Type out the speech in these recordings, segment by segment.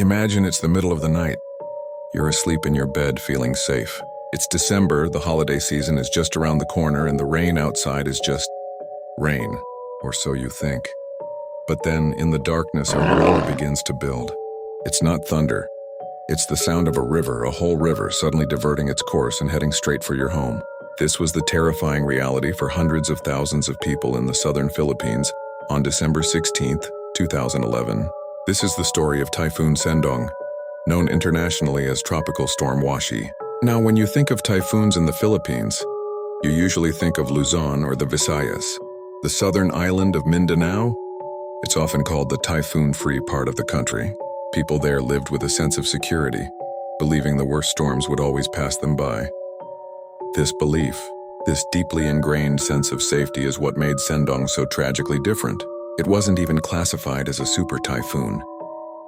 Imagine it's the middle of the night. You're asleep in your bed, feeling safe. It's December, the holiday season is just around the corner, and the rain outside is just rain, or so you think. But then, in the darkness, a roar begins to build. It's not thunder. It's the sound of a river, a whole river, suddenly diverting its course and heading straight for your home. This was the terrifying reality for hundreds of thousands of people in the southern Philippines on December 16th, 2011. This is the story of Typhoon Sendong, known internationally as Tropical Storm Washi. Now, when you think of typhoons in the Philippines, you usually think of Luzon or the Visayas. The southern island of Mindanao? It's often called the typhoon-free part of the country. People there lived with a sense of security, believing the worst storms would always pass them by. This belief, this deeply ingrained sense of safety, is what made Sendong so tragically different. It wasn't even classified as a super typhoon.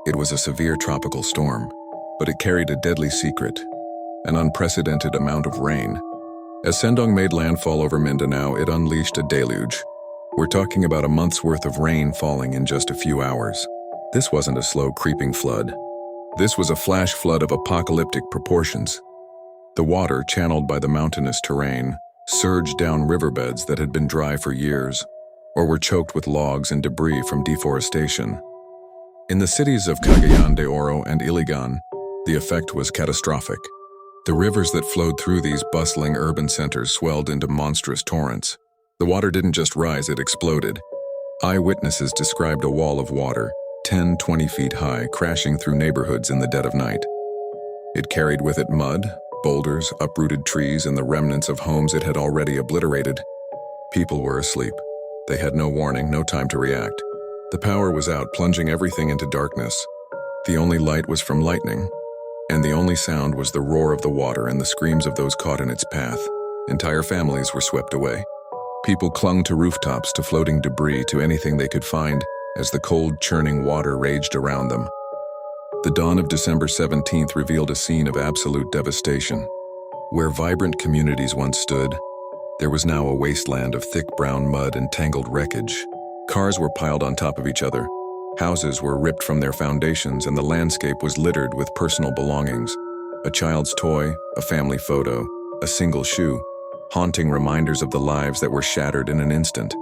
It was a severe tropical storm, but it carried a deadly secret, an unprecedented amount of rain. As Sendong made landfall over Mindanao, it unleashed a deluge. We're talking about a month's worth of rain falling in just a few hours. This wasn't a slow, creeping flood. This was a flash flood of apocalyptic proportions. The water, channeled by the mountainous terrain, surged down riverbeds that had been dry for years, or were choked with logs and debris from deforestation. In the cities of Cagayan de Oro and Iligan, the effect was catastrophic. The rivers that flowed through these bustling urban centers swelled into monstrous torrents. The water didn't just rise, it exploded. Eyewitnesses described a wall of water, 10-20 feet high, crashing through neighborhoods in the dead of night. It carried with it mud, boulders, uprooted trees, and the remnants of homes it had already obliterated. People were asleep. They had no warning, no time to react. The power was out, plunging everything into darkness. The only light was from lightning, and the only sound was the roar of the water and the screams of those caught in its path. Entire families were swept away. People clung to rooftops, to floating debris, to anything they could find as the cold, churning water raged around them. The dawn of December 17th revealed a scene of absolute devastation. Where vibrant communities once stood, there was now a wasteland of thick brown mud and tangled wreckage. Cars were piled on top of each other. Houses were ripped from their foundations, and the landscape was littered with personal belongings. A child's toy, a family photo, a single shoe, haunting reminders of the lives that were shattered in an instant.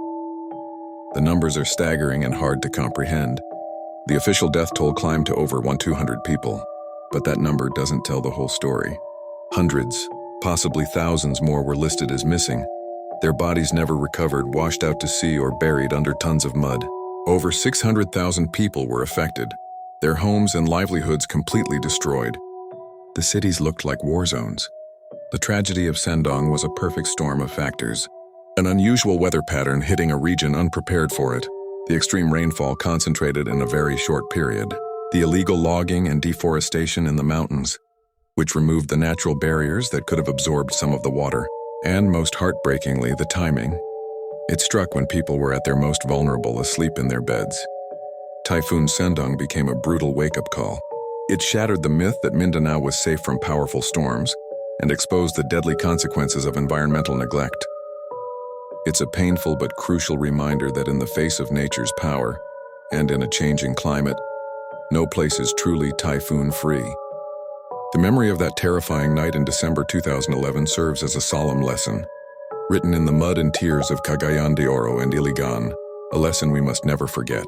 The numbers are staggering and hard to comprehend. The official death toll climbed to over 200 people, but that number doesn't tell the whole story. Hundreds, possibly thousands more were listed as missing. Their bodies never recovered, washed out to sea, or buried under tons of mud. Over 600,000 people were affected, their homes and livelihoods completely destroyed. The cities looked like war zones. The tragedy of Sendong was a perfect storm of factors. An unusual weather pattern hitting a region unprepared for it. The extreme rainfall concentrated in a very short period. The illegal logging and deforestation in the mountains, which removed the natural barriers that could have absorbed some of the water. And most heartbreakingly, the timing. It struck when people were at their most vulnerable, asleep in their beds. Typhoon Sendong became a brutal wake-up call. It shattered the myth that Mindanao was safe from powerful storms and exposed the deadly consequences of environmental neglect. It's a painful but crucial reminder that in the face of nature's power, and in a changing climate, no place is truly typhoon-free. The memory of that terrifying night in December 2011 serves as a solemn lesson, written in the mud and tears of Cagayan de Oro and Iligan, a lesson we must never forget.